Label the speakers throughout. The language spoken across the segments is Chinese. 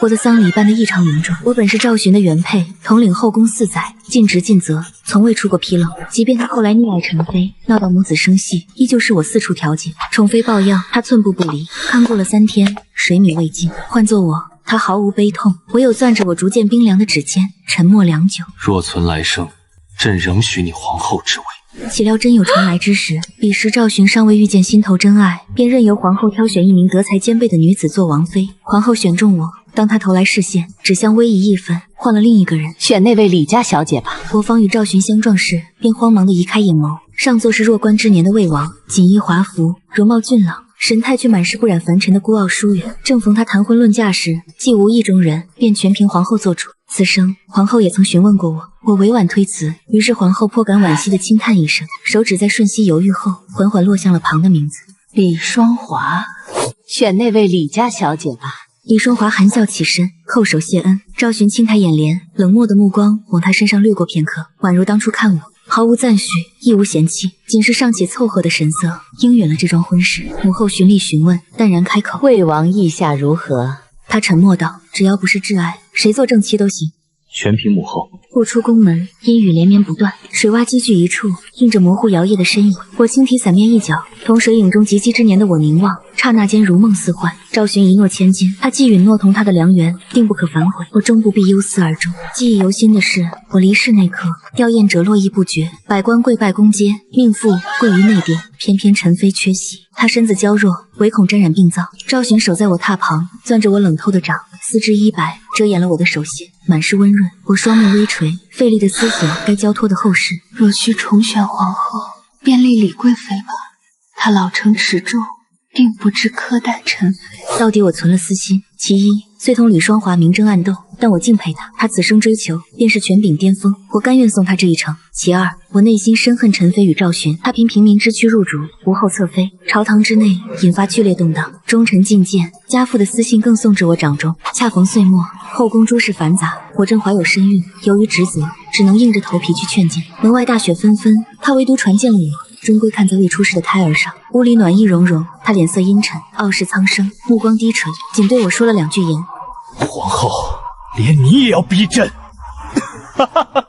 Speaker 1: 我的丧礼办得异常隆重。我本是赵寻的原配，统领后宫4载，尽职尽责，从未出过纰漏。即便他后来溺爱陈妃，闹到母子生系，依旧是我四处调解，宠妃抱恙，他寸步不离。看过了3天，水米未进，换做我，他毫无悲痛，唯有攥着我逐渐冰凉的指尖，沉默良久。
Speaker 2: 若存来生，朕仍许你皇后之位。
Speaker 1: 岂料真有重来之时，彼时赵寻尚未遇见心头真爱，便任由皇后挑选一名德才兼备的女子做王妃。皇后选中我，当她投来视线，只相微移一分，换了另一个人，
Speaker 3: 选那位李家小姐吧。
Speaker 1: 我方与赵寻相撞时，便慌忙地移开眼眸。上座是弱冠之年的魏王，锦衣华服，容貌俊朗，神态却满是不染凡尘的孤傲疏远。正逢他谈婚论嫁时，既无意中人，便全凭皇后做主。此生皇后也曾询问过我，我委婉推辞，于是皇后颇感惋惜地轻叹一声，手指在瞬息犹豫后，缓缓落向了旁的名字。
Speaker 3: 李双华，选那位李家小姐吧。
Speaker 1: 李双华含笑起身，叩首谢恩。赵寻轻抬眼帘，冷漠的目光往他身上掠过片刻，宛如当初看我，毫无赞许，亦无嫌弃，仅是尚且凑合的神色，应允了这桩婚事。母后循例询问，淡然开口：“
Speaker 3: 魏王意下如何？”
Speaker 1: 他沉默道：“只要不是挚爱，谁做正妻都行。”
Speaker 2: 全凭母后。
Speaker 1: 步出宫门，阴雨连绵不断，水洼积聚一处，映着模糊摇曳的身影。我轻提伞面一角，同水影中及笄之年的我凝望，刹那间如梦似幻。赵寻一诺千金，他既允诺同他的良缘定不可反悔，我终不必忧思而终。记忆犹新的是，我离世那刻，吊唁者络绎不绝，百官跪拜宫阶，命妇跪于内殿。偏偏陈妃缺席，她身子娇弱，唯恐沾染病灶。赵寻守在我榻旁，攥着我冷透的掌，四肢衣摆遮掩了我的手心，满是温润。我双目微垂，费力地思索该交托的后事。
Speaker 4: 若需重选皇后，便立李贵妃吧。她老成持重，并不知苛待陈妃。
Speaker 1: 到底我存了私心，其一，虽同李双华明争暗斗，但我敬佩他，他此生追求便是权柄巅峰，我甘愿送他这一程。其二，我内心深恨陈妃与赵寻，他凭平民之躯入主，无后侧妃，朝堂之内引发剧烈动荡，忠臣进谏，家父的私信更送至我掌中。恰逢岁末，后宫诸事繁杂，我正怀有身孕，由于职责，只能硬着头皮去劝谏。门外大雪纷纷，他唯独传见了我，终归看在未出世的胎儿上。屋里暖意融融，他脸色阴沉，傲视苍生，目光低垂，仅对我说了2句言：“
Speaker 2: 皇后，连你也要逼朕？哈哈哈！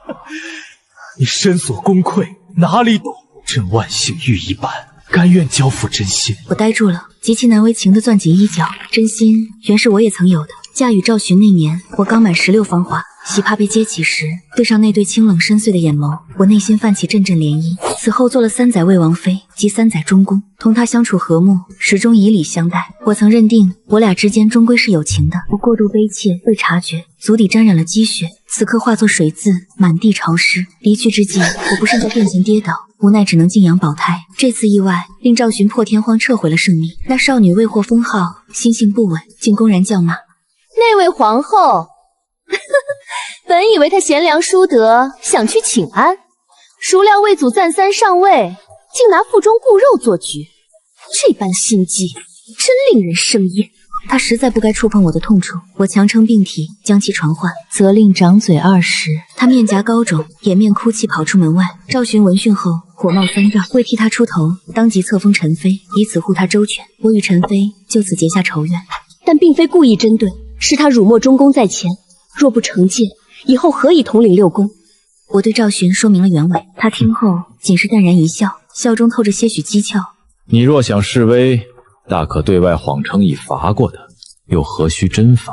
Speaker 2: 你身所功愧，哪里懂？朕万幸遇一般，甘愿交付真心。”
Speaker 1: 我呆住了，极其难为情地攥紧衣角。真心原是我也曾有的。嫁与赵寻那年，我刚满16芳华，喜帕被揭起时，对上那对清冷深邃的眼眸，我内心泛起阵阵涟漪。此后做了3载魏王妃，及3载中宫，同他相处和睦，始终以礼相待。我曾认定我俩之间终归是有情的，我过度悲切，未察觉足底沾染了积雪，此刻化作水渍，满地潮湿。离去之际，我不慎在殿前跌倒，无奈只能静养保胎。这次意外令赵寻破天荒撤回了圣命，那少女未获封号，心性不稳，竟公然叫骂
Speaker 3: 那位皇后。本以为她贤良淑德，想去请安，孰料魏祖暂3上位，竟拿腹中骨肉做局，这般心机，真令人生厌。
Speaker 1: 他实在不该触碰我的痛处，我强撑病体，将其传唤，责令掌嘴20。他面颊高肿，掩面哭泣，跑出门外。赵寻闻讯后，火冒三丈，为替他出头，当即册封陈妃，以此护他周全。我与陈妃就此结下仇怨，
Speaker 3: 但并非故意针对，是他辱没中宫在前，若不惩戒，以后何以统领6宫？
Speaker 1: 我对赵寻说明了原委，他听后仅是淡然一笑，笑中透着些许讥诮。
Speaker 5: 你若想示威，大可对外谎称已罚过的，又何须真罚？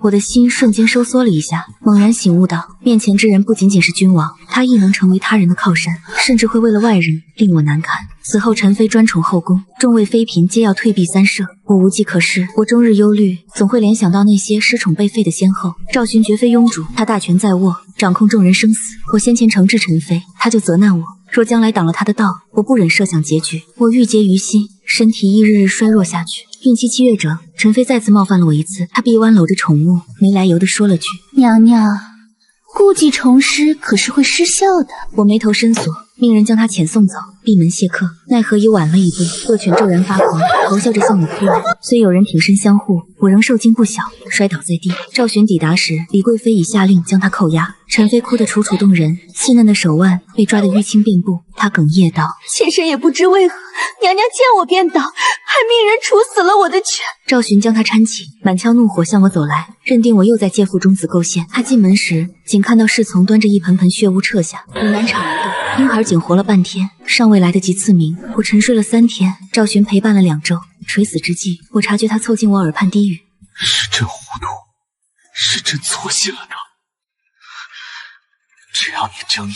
Speaker 1: 我的心瞬间收缩了一下，猛然醒悟到，面前之人不仅仅是君王，他亦能成为他人的靠山，甚至会为了外人令我难堪。此后陈妃专宠后宫，众位妃嫔皆要退避三舍，我无计可施。我终日忧虑，总会联想到那些失宠被废的先后。赵寻绝非庸主，他大权在握，掌控众人生死。我先前惩治陈妃，他就责难我，若将来挡了他的道，我不忍设想结局。我郁结于心，身体亦日日衰弱下去。孕期7月整，陈妃再次冒犯了我一次，她臂弯搂着宠物，没来由地说了句：“
Speaker 4: 娘娘，故技重施可是会失效的。”
Speaker 1: 我眉头深锁，命人将她遣送走，闭门谢客。奈何已晚了一步，恶犬骤然发狂，咆哮着向我扑来。虽有人挺身相护，我仍受惊不小，摔倒在地。赵寻抵达时，李贵妃已下令将她扣押，陈妃哭得楚楚动人，细嫩的手腕被抓得淤青遍布。她哽咽道：“
Speaker 3: 妾身也不知为何，娘娘见我便倒，还命人处死了我的犬。”
Speaker 1: 赵寻将她搀起，满腔怒火向我走来，认定我又在借腹中子构陷。他进门时，仅看到侍从端着一盆盆血污撤下，我难产而动，婴儿仅活了半天，尚未来得及赐名。我沉睡了3天，赵寻陪伴了2周。垂死之际，我察觉他凑近我耳畔低语：“
Speaker 2: 是朕糊涂，是朕错信了他。只要你睁眼，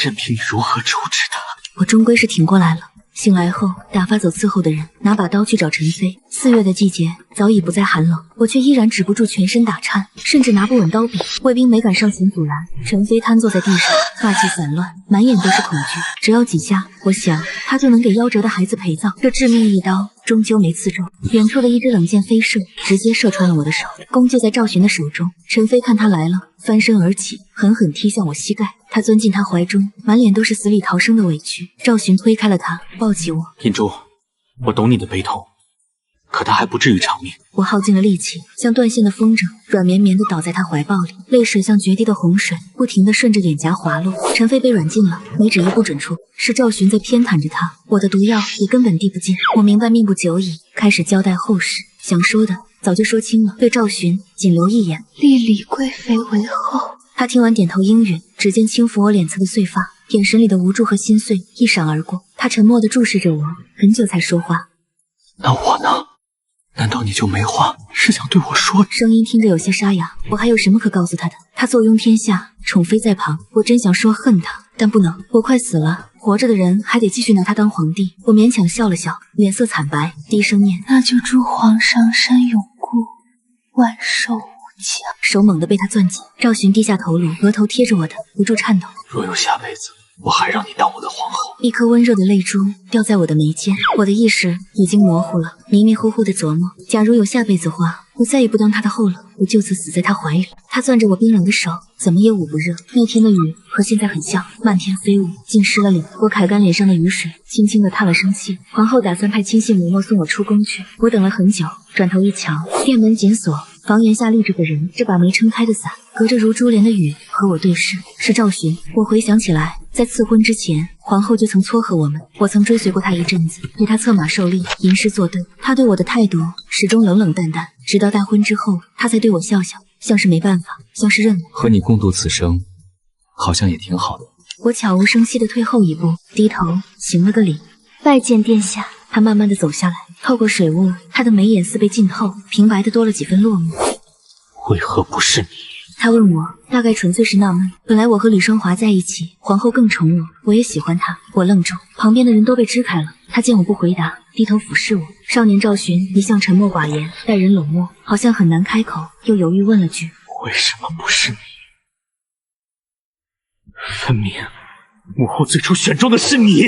Speaker 2: 任凭你如何处置他。”
Speaker 1: 我终归是挺过来了。醒来后，打发走伺候的人，拿把刀去找陈妃。4月的季节早已不再寒冷，我却依然止不住全身打颤，甚至拿不稳刀柄。卫兵没敢上前阻拦，陈妃瘫坐在地上，发髻散乱，满眼都是恐惧。只要几下，我想她就能给夭折的孩子陪葬。这致命一刀终究没刺中，远处的一支冷箭飞射，直接射穿了我的手。弓就在赵寻的手中。陈妃看他来了，翻身而起，狠狠踢向我膝盖。他钻进他怀中，满脸都是死里逃生的委屈。赵寻推开了他，抱起我：“
Speaker 2: 印珠，我懂你的悲痛，可他还不至于偿命。”
Speaker 1: 我耗尽了力气，像断线的风筝，软绵绵地倒在他怀抱里，泪水像决堤的洪水，不停地顺着脸颊滑落。陈妃被软禁了，没旨意不准出，是赵寻在偏袒着他。我的毒药也根本递不进。我明白命不久矣，开始交代后事，想说的早就说清了，对赵寻仅留一眼：“
Speaker 4: 立李贵妃为后。”
Speaker 1: 他听完点头应允，指尖轻抚我脸侧的碎发，眼神里的无助和心碎一闪而过。他沉默地注视着我，很久才说话：“
Speaker 2: 那我呢？难道你就没话是想对我说？”
Speaker 1: 声音听着有些沙哑。我还有什么可告诉他的？他坐拥天下，宠妃在旁，我真想说恨他，但不能。我快死了，活着的人还得继续拿他当皇帝。我勉强笑了笑，脸色惨白，低声念：“
Speaker 4: 那就祝皇上生永固，万寿无疆。”
Speaker 1: 手猛地被他攥紧。赵寻低下头颅，额头贴着我的，不住颤抖：“
Speaker 2: 若有下辈子，我还让你当我的皇后。”
Speaker 1: 一颗温热的泪珠掉在我的眉间，我的意识已经模糊了，迷迷糊糊的琢磨：假如有下辈子话，我再也不当他的后了，我就此死在他怀里。他攥着我冰冷的手，怎么也捂不热。那天的雨和现在很像，漫天飞舞，浸湿了脸。我揩干脸上的雨水，轻轻地叹了声气。皇后打算派亲信嬷嬷送我出宫去。我等了很久，转头一瞧，殿门紧锁，房檐下立着个人，这把没撑开的伞，隔着如珠帘的雨和我对视，是赵寻。我回想起来，在赐婚之前，皇后就曾撮合我们，我曾追随过她一阵子，陪她策马受力，吟诗作对。她对我的态度始终冷冷淡淡，直到大婚之后，她才对我笑笑，像是没办法，像是任务。
Speaker 5: 和你共度此生，好像也挺好的。
Speaker 1: 我悄无声息地退后一步，低头行了个礼：“拜见殿下。”她慢慢地走下来，透过水雾，她的眉眼似被浸透，平白的多了几分落寞。
Speaker 2: “为何不是你？”
Speaker 1: 他问我，大概纯粹是纳闷。本来我和吕双华在一起，皇后更宠我，我也喜欢她。我愣住，旁边的人都被支开了。他见我不回答，低头俯视我。少年赵寻一向沉默寡言，待人冷漠，好像很难开口，又犹豫问了句：“
Speaker 2: 为什么不是你？分明母后最初选中的是你。”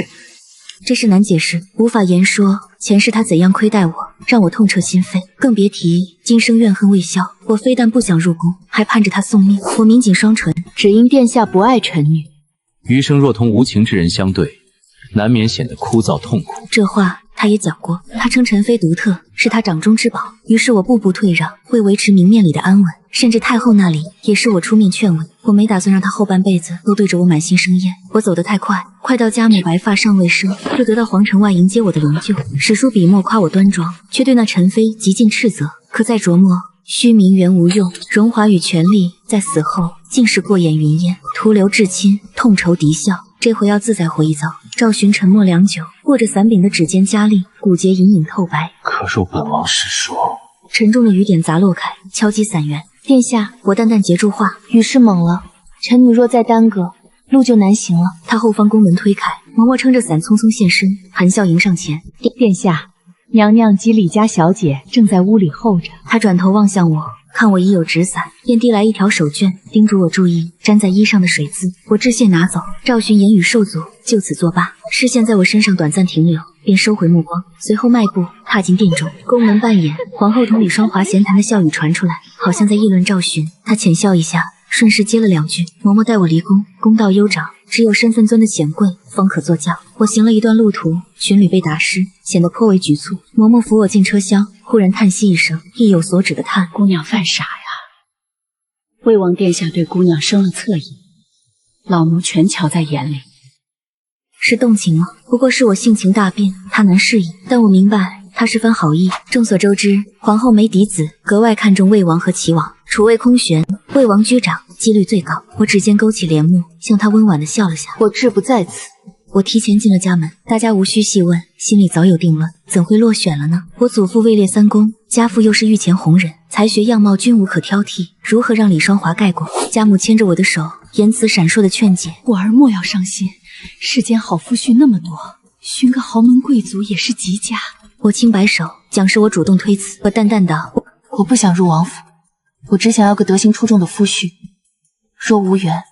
Speaker 1: 这事难解释，无法言说。前世他怎样亏待我，让我痛彻心扉，更别提今生怨恨未消。我非但不想入宫，还盼着他送命。我抿紧双唇，
Speaker 3: 只因殿下不爱臣女，
Speaker 5: 余生若同无情之人相对，难免显得枯燥痛苦。
Speaker 1: 这话他也讲过，他称陈妃独特，是他掌中之宝。于是我步步退让，为维持明面里的安稳，甚至太后那里也是我出面劝慰。我没打算让他后半辈子都对着我满心生厌。我走得太快，快到家母白发尚未生，就得到皇城外迎接我的龙柩。史书笔墨夸我端庄，却对那陈妃极尽斥责。可再琢磨，虚名原无用，荣华与权力在死后竟是过眼云烟，徒留至亲痛仇敌笑。这回要自在活一遭。赵寻沉默良久，握着伞柄的指尖加力，骨节隐隐透白。
Speaker 2: 可如本王实说。
Speaker 1: 沉重的雨点砸落开，敲击伞缘。殿下，我淡淡截住话，
Speaker 3: 雨势猛了，臣女若再耽搁，路就难行了。
Speaker 1: 他后方宫门推开，嬷嬷撑着伞匆匆现身，含笑迎上前。
Speaker 6: 殿下，娘娘及李家小姐正在屋里候着。
Speaker 1: 他转头望向我，看我已有纸伞，便递来一条手绢，叮嘱我注意沾在衣上的水渍。我知谢拿走。赵寻言语受阻，就此作罢。视线在我身上短暂停留，便收回目光，随后迈步踏进殿中。宫门半掩，皇后同李双华闲谈的笑语传出来，好像在议论赵寻。她浅笑一下，顺势接了两句：“嬷嬷待我离宫，公道悠长，只有身份尊的显贵方可坐轿。”我行了一段路途，巡旅被打湿，显得颇为局促。嬷嬷扶我进车厢，忽然叹息一声，意有所指的叹：“
Speaker 6: 姑娘犯傻呀。”
Speaker 7: 魏王殿下对姑娘生了恻意，老奴全瞧在眼里。
Speaker 1: 是动情吗？不过是我性情大变，他难适应。但我明白他是番好意。众所周知，皇后没嫡子，格外看重魏王和齐王，储位空悬，魏王居长，几率最高。我指尖勾起帘幕，向他温婉地笑了下。
Speaker 3: 我志不在此。
Speaker 1: 我提前进了家门，大家无需细问，心里早有定论，怎会落选了呢？我祖父位列3公，家父又是御前红人，才学样貌均无可挑剔，如何让李双华盖过？家母牵着我的手，言辞闪烁的劝解：
Speaker 7: 我儿莫要伤心，世间好夫婿那么多，寻个豪门贵族也是极佳。
Speaker 1: 我轻摆手，讲是我主动推辞。我淡淡道：
Speaker 3: 我不想入王府，我只想要个德行出众的夫婿，若无缘，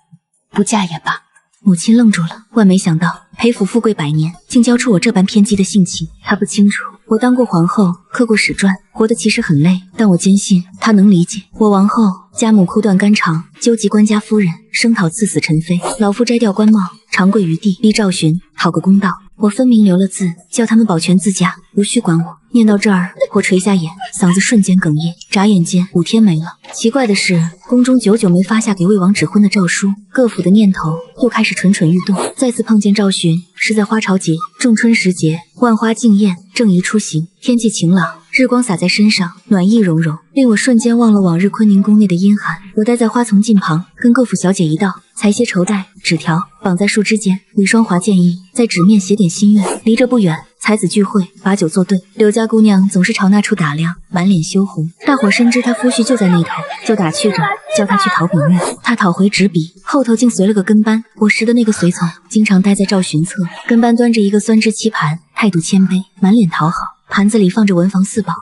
Speaker 3: 不嫁也罢。
Speaker 1: 母亲愣住了，万没想到裴府富贵百年，竟教出我这般偏激的性情。她不清楚，我当过皇后，刻过史传，活得其实很累，但我坚信她能理解。我王后，家母哭断肝肠，纠集官家夫人，声讨赐死陈妃。老夫摘掉官帽，长跪于地，逼赵寻讨个公道。我分明留了字，叫他们保全自家，无需管我。念到这儿，我垂下眼，嗓子瞬间哽咽。眨眼间5天没了。奇怪的是，宫中久久没发下给魏王指婚的诏书，各府的念头又开始蠢蠢欲动。再次碰见赵寻，是在花朝节，仲春时节，万花竞艳，正宜出行，天气晴朗，日光洒在身上，暖意融融，令我瞬间忘了往日坤宁宫内的阴寒。我待在花丛近旁，跟各府小姐一道，裁些绸带、纸条，绑在树枝间。李双华建议在纸面写点心愿。离这不远，才子聚会，把酒作对。柳家姑娘总是朝那处打量，满脸羞红。大伙深知她夫婿就在那头，就打趣着叫她去讨笔墨。她讨回纸笔，后头竟随了个跟班。我识的那个随从，经常待在赵寻侧，跟班端着一个酸枝棋盘，态度谦卑，满脸讨好，盘子里放着文房四宝。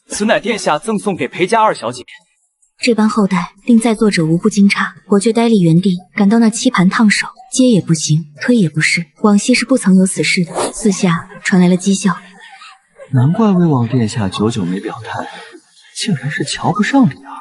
Speaker 2: 此乃殿下赠送给裴家2小姐。
Speaker 1: 这般厚待，令在座者无不惊诧，我却呆立原地，感到那棋盘烫手，接也不行，推也不是。往昔是不曾有此事的。四下传来了讥笑。
Speaker 8: 难怪魏王殿下久久没表态，竟然是瞧不上李儿。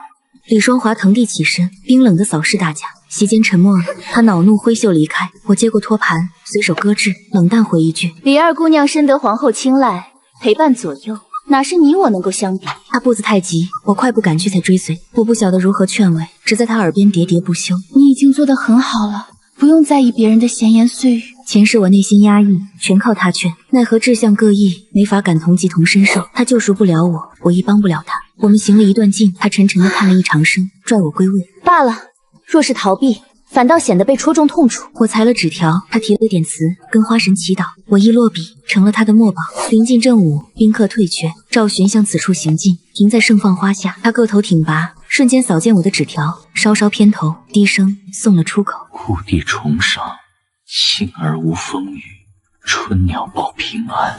Speaker 1: 李双华腾地起身，冰冷地扫视大家，席间沉默了。他恼怒挥袖离开，我接过托盘，随手搁置，冷淡回一句：
Speaker 3: 李二姑娘深得皇后青睐，陪伴左右，哪是你我能够相比？
Speaker 1: 他步子太急，我快步赶去才追随。我不晓得如何劝慰，只在他耳边喋喋不休。
Speaker 7: 你已经做得很好了，不用在意别人的闲言碎语。
Speaker 1: 前世我内心压抑，全靠他劝，奈何志向各异，没法感同即同身受。他救赎不了我，我亦帮不了他。我们行了一段劲，他沉沉地叹了一长声，拽我归位。
Speaker 3: 罢了，若是逃避，反倒显得被戳中痛处。
Speaker 1: 我裁了纸条，他提了点词，跟花神祈祷。我一落笔，成了他的墨宝。临近正午，宾客退却，赵寻向此处行进，停在盛放花下。他个头挺拔，瞬间扫见我的纸条，稍稍偏头，低声送了出口：
Speaker 8: 故地重赏，幸而无风雨，春鸟报平安。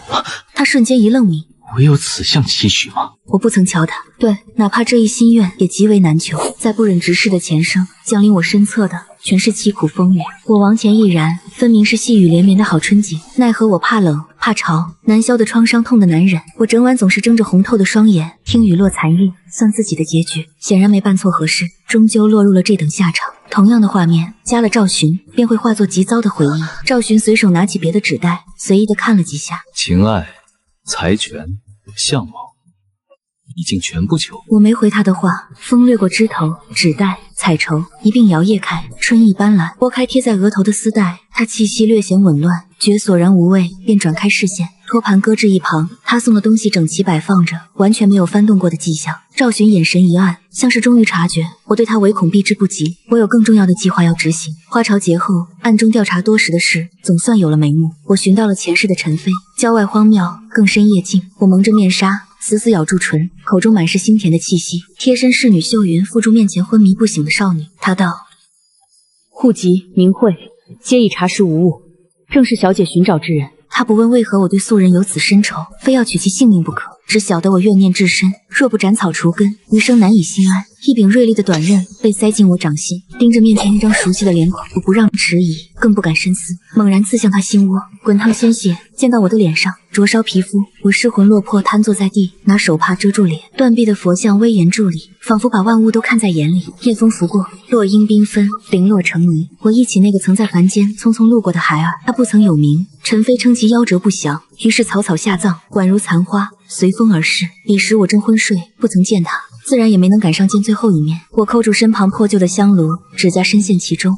Speaker 1: 他瞬间一愣迷。
Speaker 8: 唯有此项期许吗？
Speaker 1: 我不曾瞧他，对，哪怕这一心愿也极为难求。在不忍直视的前生，降临我身侧的全是凄苦风雨。我王前毅然，分明是细雨连绵的好春景，奈何我怕冷怕潮，难消的创伤痛得难忍。我整晚总是睁着红透的双眼，听雨落残韵，算自己的结局。显然没办错何事，终究落入了这等下场。同样的画面，加了赵寻，便会化作极糟的回忆。赵寻随手拿起别的纸袋，随意的看了几下。
Speaker 5: 情爱、财权、相貌，已经全部求。
Speaker 1: 我没回他的话，风掠过枝头，纸袋、彩绸一并摇曳开，春意斑斓。拨开贴在额头的丝带，他气息略显紊乱，觉索然无味，便转开视线。托盘搁置一旁，他送的东西整齐摆放着，完全没有翻动过的迹象。赵寻眼神一暗，像是终于察觉我对他唯恐避之不及。我有更重要的计划要执行。花朝节后，暗中调查多时的事总算有了眉目。我寻到了前世的陈妃，郊外荒谬，更深夜静。我蒙着面纱，死死咬住唇，口中满是腥甜的气息。贴身侍女秀云附住面前昏迷不醒的少女，她道：
Speaker 6: 户籍、名讳皆已查实无误，正是小姐寻找之人。
Speaker 1: 他不问为何我对素人有此深仇，非要取其性命不可，只晓得我怨念至深，若不斩草除根，余生难以心安。一柄锐利的短刃被塞进我掌心，盯着面前那张熟悉的脸孔，我不让迟疑，更不敢深思，猛然刺向他心窝，滚烫鲜血溅到我的脸上，灼烧皮肤。我失魂落魄，瘫坐在地，拿手帕遮住脸。断壁的佛像威严伫立，仿佛把万物都看在眼里。夜风拂过，落英缤纷，零落成泥。我忆起那个曾在凡间匆匆路过的孩儿，他不曾有名，陈妃称其夭折不详，于是草草下葬，宛如残花随风而逝。彼时我正昏睡，不曾见他。自然也没能赶上见最后一面。我扣住身旁破旧的香炉，指甲深陷其中，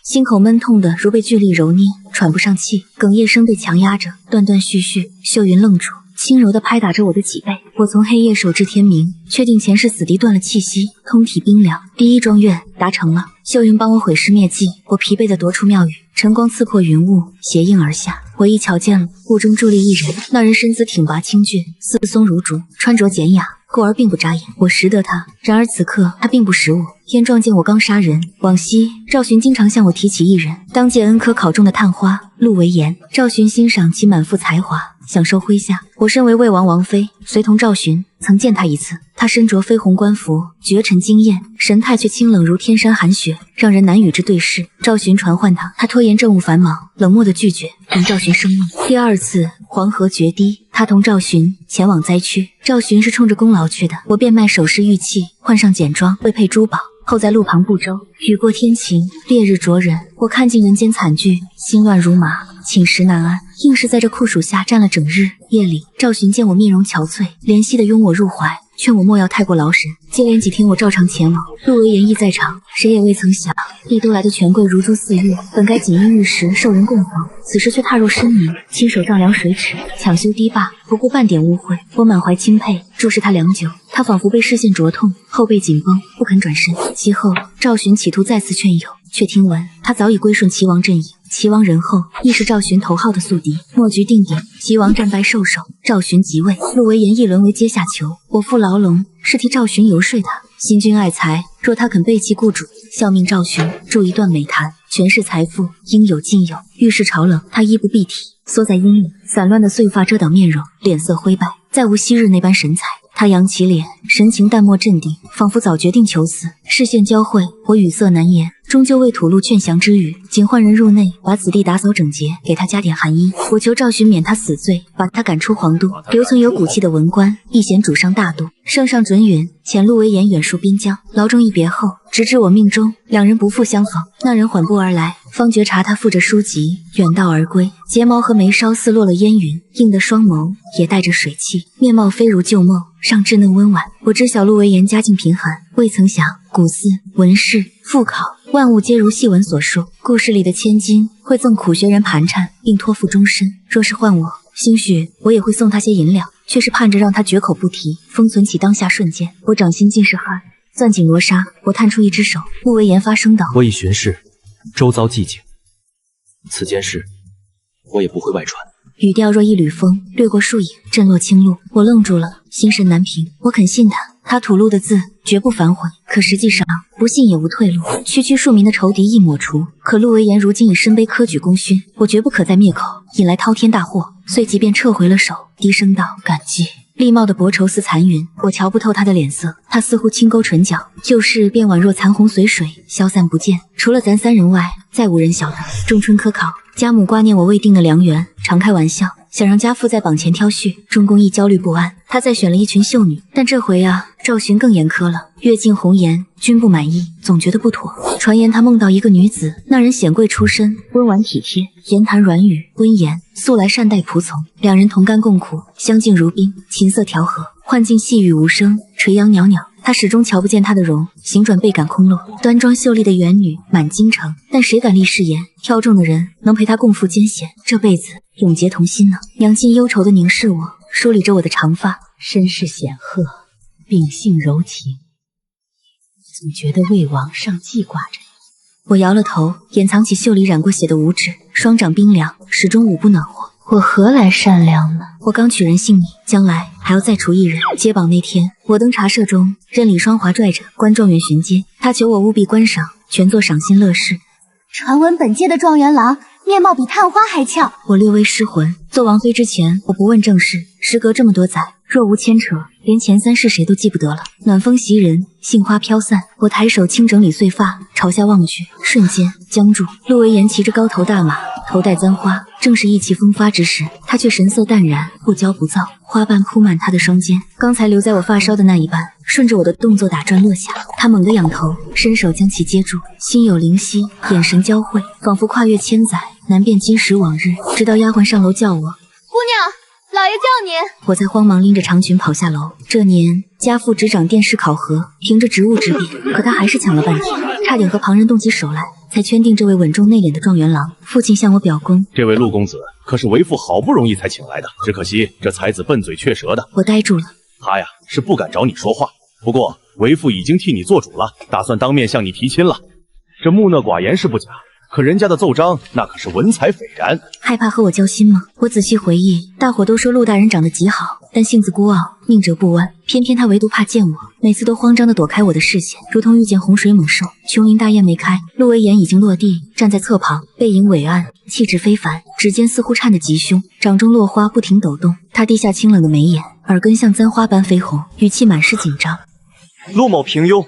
Speaker 1: 心口闷痛的如被巨力揉捏，喘不上气，哽咽声被强压着，断断续续。秀云愣住，轻柔地拍打着我的脊背。我从黑夜守至天明，确定前世死敌断了气息，通体冰凉。第一庄愿达成了，秀云帮我毁尸灭迹。我疲惫地踱出庙宇，晨光刺破云雾，斜映而下。我一瞧见了，雾中伫立一人，那人身姿挺拔清俊，似松如竹，穿着简雅，故而并不扎眼。我识得他，然而此刻他并不识我。天撞见我刚杀人，往昔赵寻经常向我提起一人，当届恩科考中的探花陆为言。赵寻欣赏其满腹才华，享受麾下。我身为魏王王妃，随同赵寻曾见他一次。他身着绯红官服，绝尘惊艳，神态却清冷如天山寒雪，让人难与之对视。赵寻传唤他拖延政务繁忙，冷漠的拒绝同赵寻生命。第二次黄河决堤，他同赵寻前往灾区。赵寻是冲着功劳去的，我变卖首饰玉器，换上简装，未配珠宝，后在路旁不周。雨过天晴，烈日灼人，我看尽人间惨剧，心乱如麻，寝食难安，硬是在这酷暑下站了整日。夜里，赵寻见我面容憔悴，怜惜地拥我入怀，劝我莫要太过劳神。接连几天我照常前往，陆为言亦在场，谁也未曾想，历都来的权贵如珠似玉，本该锦衣玉食，受人供奉，此时却踏入深泥，亲手丈量水尺，抢修堤坝，不顾半点污秽。我满怀钦佩，注视他良久，他仿佛被视线灼痛，后背紧绷，不肯转身。其后赵寻企图再次劝诱，却听闻他早已归顺齐王阵营。齐王仁厚，亦是赵寻头号的宿敌。末局定点，齐王战败受首，赵寻即位，陆为言亦沦为阶下囚。我赴牢笼是替赵寻游说他，新君爱财，若他肯背弃雇主，效命赵寻，铸一段美谈，权势财富应有尽有。遇事潮冷，他衣不蔽体，缩在阴里，散乱的碎发遮挡面容，脸色灰败，再无昔日那般神采。他扬起脸，神情淡漠镇定，仿佛早决定求死。视线交汇，我语塞难言，终究未吐露劝降之语，仅唤人入内，把此地打扫整洁，给他加点寒衣。我求赵寻免他死罪，把他赶出皇都。留存有骨气的文官亦嫌主伤大度，圣上准允遣陆为言远戍边疆。牢中一别后，直至我命中，两人不复相逢。那人缓步而来，方觉察他负着书籍远道而归，睫毛和眉梢似落了烟云，映得双眸也带着水汽，面貌非如旧梦，尚稚嫩温婉。我知晓陆为言家境贫寒，未曾想古寺文士复考万物皆如戏文所述，故事里的千金会赠苦学人盘缠，并托付终身。若是换我，兴许我也会送他些银两，却是盼着让他绝口不提，封存起当下瞬间。我掌心尽是汗，攥紧罗纱，我探出一只手。陆为言发声道：
Speaker 5: 我已巡视周遭寂静，此件事我也不会外传。
Speaker 1: 语调若一缕风，掠过树影，震落青露。我愣住了，心神难平。我肯信他吐露的字绝不反悔，可实际上不信也无退路。区区庶民的仇敌一抹除，可陆为言如今已身背科举功勋，我绝不可再灭口，引来滔天大祸。遂即便撤回了手，低声道：感激。厉貌的薄愁似残云，我瞧不透他的脸色，他似乎轻勾唇角，旧事便宛若残红随水，消散不见。除了咱三人外，再无人晓得。仲春科考，家母挂念我未定的良缘，常开玩笑，想让家父在榜前挑婿。中宫亦焦虑不安，他再选了一群秀女，但这回赵寻更严苛了，阅尽红颜均不满意，总觉得不妥。传言他梦到一个女子，那人显贵出身，温婉体贴，言谈软语温言，素来善待仆从，两人同甘共苦，相敬如宾，琴瑟调和，幻境细语无声，垂杨袅袅。他始终瞧不见她的容，行转倍感空落。端庄秀丽的元女满京城，但谁敢立誓言挑中的人能陪她共赴艰险，这辈子永结同心呢？娘亲忧愁地凝视我，梳理着我的长发，
Speaker 6: 身世显赫，秉性柔情，总觉得魏王上记挂着你。
Speaker 1: 我摇了头，掩藏起袖里染过血的五指，双掌冰凉，始终捂不暖和。
Speaker 4: 我何来善良呢？
Speaker 1: 我刚取人性命，将来还要再除一人。接榜那天，我登茶社中，任李双华拽着关状元巡街，他求我务必观赏，全作赏心乐事。
Speaker 3: 传闻本届的状元郎面貌比探花还俏。
Speaker 1: 我略微失魂。做王妃之前，我不问政事，时隔这么多载，若无牵扯，连前三是谁都记不得了。暖风袭人，杏花飘散，我抬手轻整理碎发，朝下望去，瞬间僵住。陆为言骑着高头大马，头戴簪花，正是意气风发之时，他却神色淡然，不骄不躁，花瓣铺满他的双肩，刚才留在我发梢的那一半，顺着我的动作打转落下。他猛地仰头，伸手将其接住，心有灵犀，眼神交汇，仿佛跨越千载，难辨今时往日。直到丫鬟上楼叫我：姑娘，
Speaker 3: 老爷叫您。
Speaker 1: 我才慌忙拎着长裙跑下楼。这年家父执掌殿试考核，凭着职务之便，可他还是抢了半天，差点和旁人动起手来，才圈定这位稳重内敛的状元郎。父亲向我表功，
Speaker 5: 这位陆公子可是为父好不容易才请来的，只可惜这才子笨嘴雀舌的。
Speaker 1: 我呆住了。
Speaker 5: 他呀是不敢找你说话，不过为父已经替你做主了，打算当面向你提亲了。这木讷寡言是不假，可人家的奏章那可是文采斐然。
Speaker 1: 害怕和我交心吗？我仔细回忆，大伙都说陆大人长得极好，但性子孤傲，宁折不弯，偏偏他唯独怕见我，每次都慌张地躲开我的视线，如同遇见洪水猛兽。琼林大宴没开，陆威严已经落地，站在侧旁，背影伟岸，气质非凡，指尖似乎颤得极凶，掌中落花不停抖动。他低下清冷的眉眼，耳根像簪花般绯红，语气满是紧张。
Speaker 9: 陆某平庸，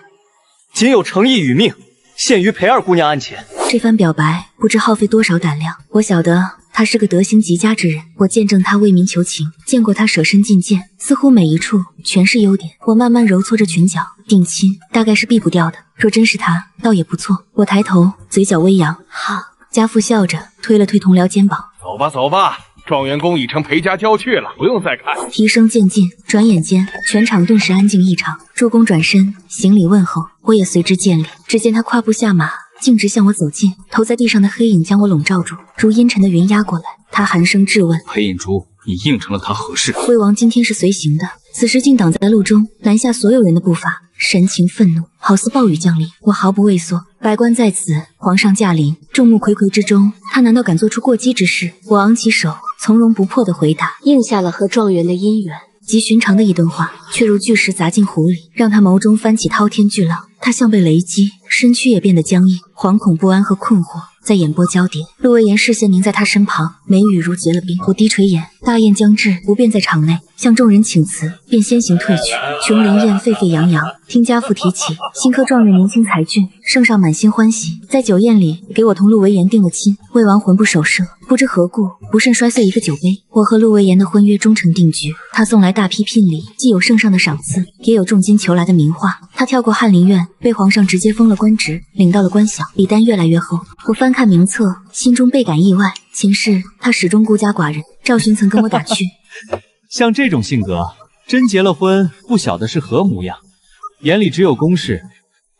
Speaker 9: 仅有诚意与命，献于裴二姑娘案前。
Speaker 1: 这番表白不知耗费多少胆量，我晓得他是个德行极佳之人，我见证他为民求情，见过他舍身进谏，似乎每一处全是优点。我慢慢揉搓着裙角，定亲大概是避不掉的，若真是他，倒也不错。我抬头，嘴角微扬，好。家父笑着推了推同僚肩膀，
Speaker 10: 走吧走吧，状元公已成裴家娇婿了，不用再看。
Speaker 1: 提声渐近，转眼间全场顿时安静异常。助攻转身行礼问候，我也随之见礼。只见他跨步下马，径直向我走近，投在地上的黑影将我笼罩住，如阴沉的云压过来。他寒声质问：
Speaker 8: 裴引珠，你应承了他何事？
Speaker 1: 魏王今天是随行的，此时竟挡在路中，拦下所有人的步伐，神情愤怒，好似暴雨降临。我毫不畏缩，百官在此，皇上驾临，众目睽睽之中，他难道敢做出过激之事？我昂起手，从容不迫地回答：
Speaker 3: 应下了和状元的姻缘。
Speaker 1: 极寻常的一顿话，却如巨石砸进湖里，让他眸中翻起滔天巨浪。他像被雷击，身躯也变得僵硬，惶恐不安和困惑在眼波交叠。陆威严视线凝在他身旁，眉宇如结了冰。我低垂眼，大宴将至，不便在场内，向众人请辞，便先行退去。琼林宴沸沸扬扬，听家父提起新科状元年轻才俊，圣上满心欢喜，在酒宴里给我同陆威严定了亲。魏王魂不守舍，不知何故，不慎摔碎一个酒杯。我和陆威严的婚约终成定局。他送来大批聘礼，既有圣上的赏赐，也有重金求来的名画。他跳过翰林院，被皇上直接封了官职，领到了官小，礼单越来越厚。我翻看名册，心中倍感意外。前世他始终孤家寡人，赵寻曾跟我打趣，
Speaker 2: 像这种性格，真结了婚，不晓得是何模样，眼里只有公事，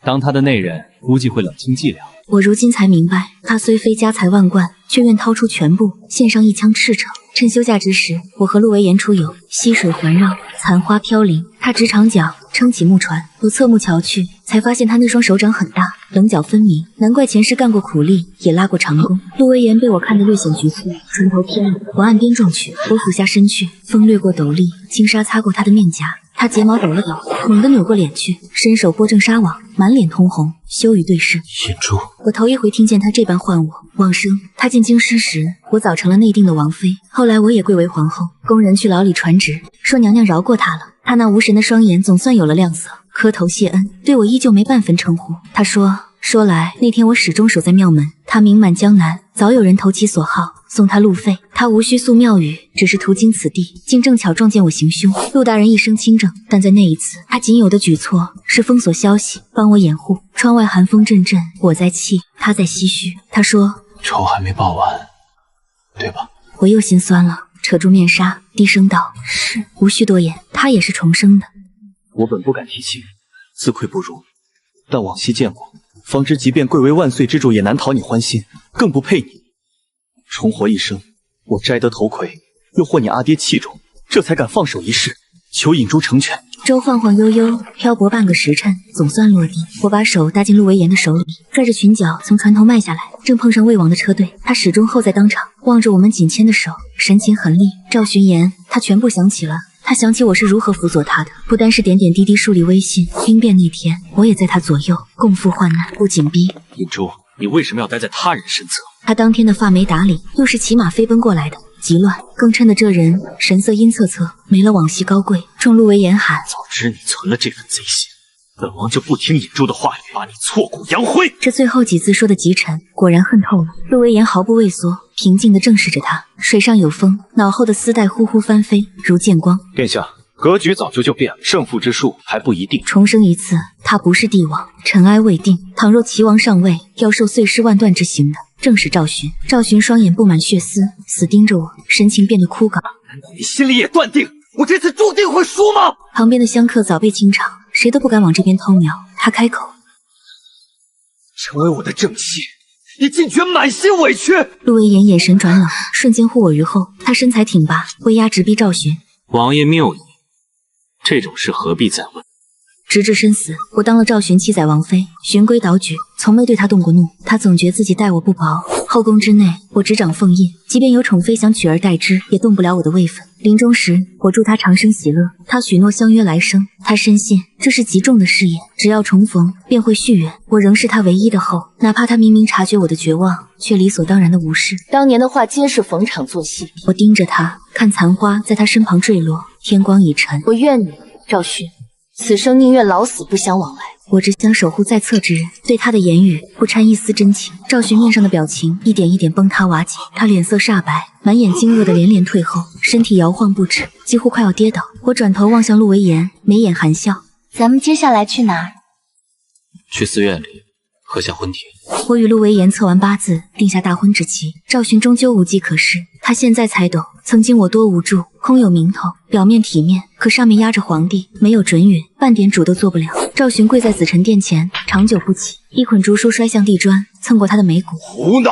Speaker 2: 当他的内人估计会冷清寂寥。
Speaker 1: 我如今才明白，他虽非家财万贯，却愿掏出全部，献上一腔赤诚。趁休假之时，我和陆维严出游，溪水环绕，残花飘零。他执长桨撑起木船，我侧目瞧去，才发现他那双手掌很大，棱角分明，难怪前世干过苦力，也拉过长弓。陆维严被我看得略显局促，船头偏了，往岸边撞去。我俯下身去，风掠过斗笠，轻纱擦过他的面颊。他睫毛抖了抖，猛地扭过脸去，伸手拨正纱网，满脸通红，羞于对视。
Speaker 8: 引珠，
Speaker 1: 我头一回听见他这般唤我。往生，他进京师时，我早成了内定的王妃。后来我也贵为皇后，宫人去牢里传旨，说娘娘饶过他了。他那无神的双眼总算有了亮色，磕头谢恩，对我依旧没半分称呼。他说来那天我始终守在庙门，他名满江南，早有人投其所好，送他路费。他无需宿庙宇，只是途经此地，竟正巧撞见我行凶。陆大人一生清正，但在那一次，他仅有的举措是封锁消息，帮我掩护。窗外寒风阵阵，我在气，他在唏嘘。他说：“
Speaker 8: 仇还没报完，对吧？”
Speaker 1: 我又心酸了，扯住面纱，低声道：“是。”无需多言，他也是重生的。
Speaker 9: 我本不敢提亲，自愧不如，但往昔见过，方知即便贵为万岁之主，也难讨你欢心，更不配你。重活一生，我摘得头魁，又获你阿爹器重，这才敢放手一试，求引珠成全。
Speaker 1: 舟晃晃悠悠，漂泊半个时辰，总算落地。我把手搭进陆维严的手里，拽着裙角从船头迈下来，正碰上魏王的车队。他始终候在当场，望着我们紧牵的手，神情狠厉。赵巡言，他全部想起了。他想起我是如何辅佐他的，不单是点点滴滴树立威信。兵变那天，我也在他左右，共赴患难，不紧逼。
Speaker 8: 引珠，你为什么要待在他人身侧？
Speaker 1: 他当天的发没打理，又是骑马飞奔过来的，极乱。更衬得这人神色阴恻恻，没了往昔高贵。众陆维严喊：“
Speaker 8: 早知你存了这份贼心，本王就不听引珠的话语，把你挫骨扬灰。”
Speaker 1: 这最后几字说的极沉，果然恨透了。陆维严毫不畏缩，平静地正视着他。水上有风，脑后的丝带呼呼翻飞，如剑光。
Speaker 8: 殿下，格局早就变了，胜负之术还不一定。
Speaker 1: 重生一次，他不是帝王，尘埃未定。倘若齐王上位，要受碎尸万段之刑的，正是赵巡。赵巡双眼布满血丝，死盯着我，神情变得枯槁。
Speaker 9: 难道你心里也断定我这次注定会输吗？
Speaker 1: 旁边的香客早被清场，谁都不敢往这边偷瞄。他开口：“
Speaker 9: 成为我的正妻，你竟觉满心委屈。”
Speaker 1: 陆维言眼神转冷，瞬间护我于后。他身材挺拔，威压直逼赵寻。
Speaker 8: 王爷谬矣，这种事何必再问？
Speaker 1: 直至身死，我当了赵寻7载王妃，循规蹈矩，从没对他动过怒。他总觉自己待我不薄。后宫之内，我执掌凤印，即便有宠妃想取而代之，也动不了我的位分。临终时，我祝他长生喜乐，他许诺相约来生。他深信这是极重的事业，只要重逢便会续缘。我仍是他唯一的后，哪怕他明明察觉我的绝望，却理所当然的无视。
Speaker 3: 当年的话皆是逢场作戏。
Speaker 1: 我盯着他，看残花在他身旁坠落，天光已沉。
Speaker 3: 我愿你，赵勋，此生宁愿老死不相往来。
Speaker 1: 我只想守护在侧之人，对他的言语不掺一丝真情。赵寻面上的表情一点一点崩塌瓦解，他脸色煞白，满眼惊愕的连连退后，身体摇晃不止，几乎快要跌倒。我转头望向陆维言，眉眼含笑：“
Speaker 3: 咱们接下来去哪儿？”
Speaker 8: 去寺院里喝下婚帖。
Speaker 1: 我与陆维言测完八字，定下大婚之期。赵寻终究无计可施，他现在才懂，曾经我多无助，空有名头，表面体面，可上面压着皇帝，没有准允，半点主都做不了。赵寻跪在紫宸殿前，长久不起，一捆竹书摔向地砖，蹭过他的眉骨。
Speaker 10: 胡闹！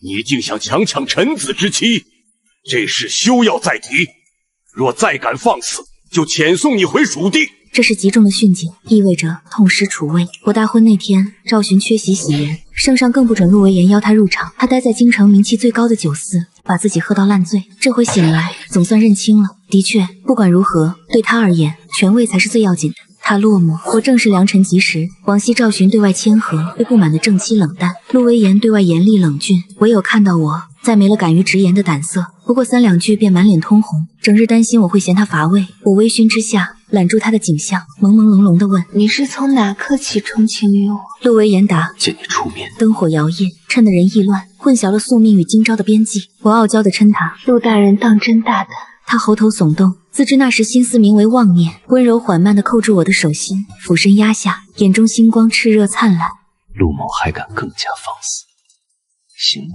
Speaker 10: 你竟想强抢臣子之妻，这事休要再提。若再敢放肆，就遣送你回蜀地。
Speaker 1: 这是极重的训警，意味着痛失储位。我大婚那天，赵寻缺席喜宴，圣上更不准陆维言邀他入场。他待在京城名气最高的酒肆，把自己喝到烂醉。这回醒来，总算认清了。的确，不管如何，对他而言，权位才是最要紧的。他落寞，我正是良辰吉时。往昔赵寻对外谦和，对不满的正妻冷淡；陆维言对外严厉冷峻，唯有看到我，再没了敢于直言的胆色。不过3两句便满脸通红，整日担心我会嫌他乏味。我微醺之下，揽住他的颈项，朦朦胧胧地问：“
Speaker 4: 你是从哪刻起钟情于我？”
Speaker 1: 陆维言答：“
Speaker 8: 见你出面，
Speaker 1: 灯火摇曳，衬得人意乱，混淆了宿命与今朝的边际。”我傲娇地嗔他：“
Speaker 4: 陆大人当真大胆。”
Speaker 1: 他喉头耸动，自知那时心思名为妄念，温柔缓慢地扣住我的手心，俯身压下，眼中星光炽热灿烂。
Speaker 8: 陆某还敢更加放肆，行吗？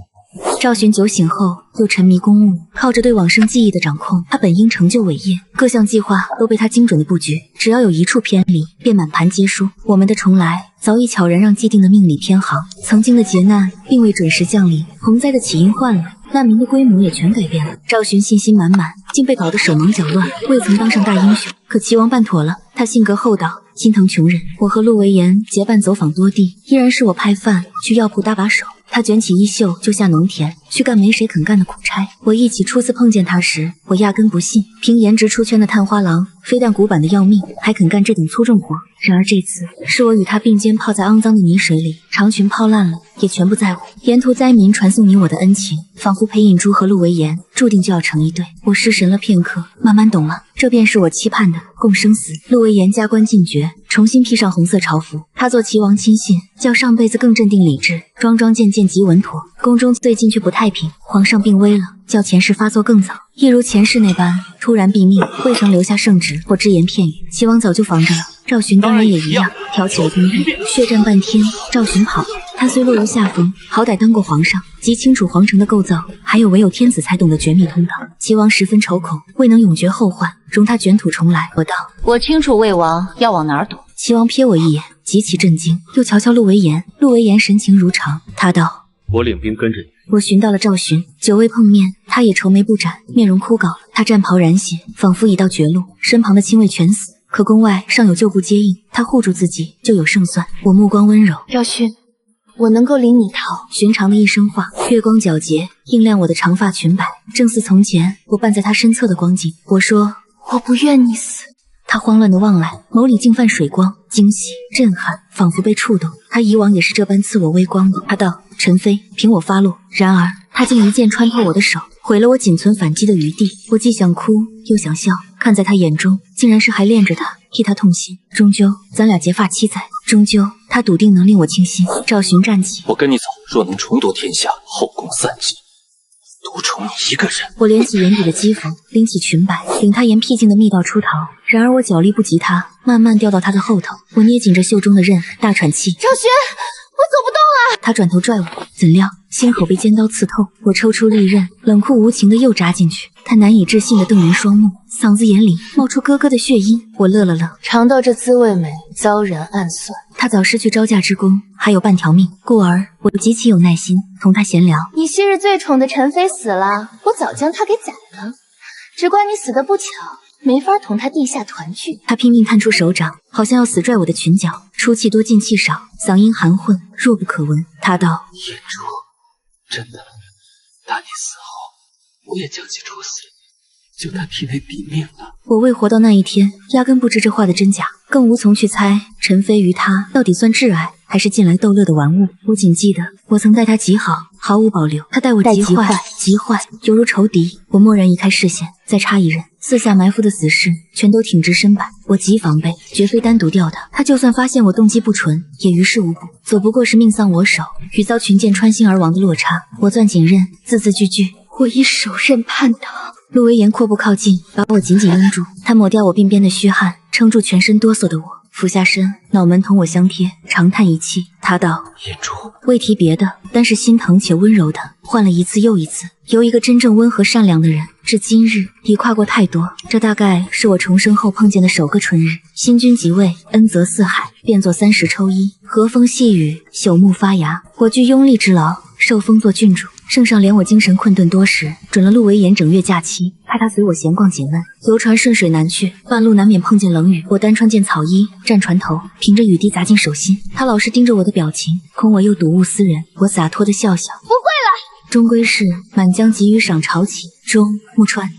Speaker 1: 赵寻酒醒后又沉迷公务，靠着对往生记忆的掌控，他本应成就伟业，各项计划都被他精准的布局，只要有一处偏离，便满盘皆输。我们的重来早已悄然让既定的命理偏航，曾经的劫难并未准时降临，洪灾的起因换了，难民的规模也全改变了。赵寻信心满满，竟被搞得手忙脚乱，未曾当上大英雄。可齐王办妥了，他性格厚道，心疼穷人。我和陆维言结伴走访多地，依然是我派饭去药铺搭把手，他卷起衣袖就下农田，去干没谁肯干的苦差。我一起初次碰见他时，我压根不信，凭颜值出圈的探花郎，非但古板的要命，还肯干这等粗重活。然而这次是我与他并肩泡在肮脏的泥水里，长裙泡烂了也全不在乎。沿途灾民传送你我的恩情，仿佛裴引珠和陆维言注定就要成一对。我失神了片刻，慢慢懂了，这便是我期盼的共生死。陆维言加官进爵，重新披上红色朝服，他做齐王亲信，较上辈子更镇定理智，桩桩件件极稳妥。宫中最近却不太平，皇上病危了，较前世发作更早，一如前世那般突然毙命，未曾留下圣旨或只言片语。齐王早就防着了，赵寻当然也一样，挑起了兵变，血战半天，赵寻跑了。他虽落入下风，好歹当过皇上，极清楚皇城的构造，还有唯有天子才懂的绝密通道。齐王十分愁恐，未能永绝后患，容他卷土重来。我道：“
Speaker 3: 我清楚魏王要往哪儿躲。”
Speaker 1: 齐王瞥我一眼，极其震惊，又瞧瞧陆维言。陆维言神情如常，他道：“
Speaker 5: 我领兵跟着你。”
Speaker 1: 我寻到了赵寻，久未碰面，他也愁眉不展，面容枯槁了。他战袍染血，仿佛已到绝路，身旁的亲卫全死，可宫外尚有旧部接应，他护住自己就有胜算。我目光温柔：“
Speaker 3: 赵勋，我能够领你逃。”
Speaker 1: 寻常的一声话，月光皎洁，映亮我的长发裙摆，正似从前我伴在他身侧的光景。我说：“
Speaker 3: 我不愿你死。”
Speaker 1: 他慌乱地望来，眸里竟泛水光，惊喜、震撼，仿佛被触动。他以往也是这般赐我微光的。他道：“陈妃，凭我发落。”然而他竟一剑穿透我的手，毁了我仅存反击的余地。我既想哭又想笑，看在他眼中，竟然是还恋着他，替他痛心。终究咱俩结发7载，终究他笃定能令我倾心。赵寻站起：“
Speaker 8: 我跟你走，若能重夺天下，后宫散尽，独宠你一个人。”我
Speaker 1: 敛起眼底的讥讽，拎起裙摆，领他沿僻静的密道出逃。然而我脚力不及他，慢慢掉到他的后头。我捏紧着袖中的刃，大喘气：“
Speaker 3: 赵寻，我走不动了。”
Speaker 1: 他转头拽我，怎料心口被尖刀刺痛，我抽出利刃，冷酷无情的又扎进去。他难以置信的瞪圆双目，嗓子眼里冒出咯咯的血音。我乐了乐，
Speaker 3: 尝到这滋味没？遭人暗算。
Speaker 1: 他早失去招架之功，还有半条命，故而我极其有耐心同他闲聊。
Speaker 3: 你昔日最宠的陈妃死了，我早将她给宰了，只怪你死得不巧，没法同她地下团聚。
Speaker 1: 他拼命探出手掌，好像要死拽我的裙角，出气多进气少，嗓音含混，弱不可闻。他道：
Speaker 8: 眼珠，真的，大你死后，我也将其处死，就他体内毙命了。
Speaker 1: 我未活到那一天，压根不知这话的真假，更无从去猜陈飞与他到底算挚爱，还是进来逗乐的玩物。我仅记得我曾待他极好，毫无保留，他待我极坏，极坏，犹如仇敌。我蓦然移开视线，再插一刃，四下埋伏的死士全都挺直身板，我极防备，绝非单独吊他。他就算发现我动机不纯，也于事无补，所不过是命丧我手，与遭群剑穿心而亡的落差。我攥紧刃，字字句句，
Speaker 4: 我以手刃叛党。
Speaker 1: 陆维言阔步靠近，把我紧紧拥住。他抹掉我鬓边的虚汗，撑住全身哆嗦的我，俯下身，脑门同我相贴，长叹一气。他道：
Speaker 8: 眼珠，
Speaker 1: 未提别的，单是心疼且温柔的，换了一次又一次。由一个真正温和善良的人，至今日已跨过太多。这大概是我重生后碰见的首个春日。新君即位，恩泽四海，变作30抽一，和风细雨，朽木发芽。我具拥立之劳，受封作郡主。圣上怜我精神困顿多时，准了陆维言整月假期，派他随我闲逛解闷。游船顺水南去，半路难免碰见冷雨，我单穿件草衣，站船头，凭着雨滴砸进手心。他老是盯着我的表情，恐我又睹物思人。我洒脱的笑笑，
Speaker 3: 不会了。
Speaker 1: 终归是满江急雨赏潮起，钟木川。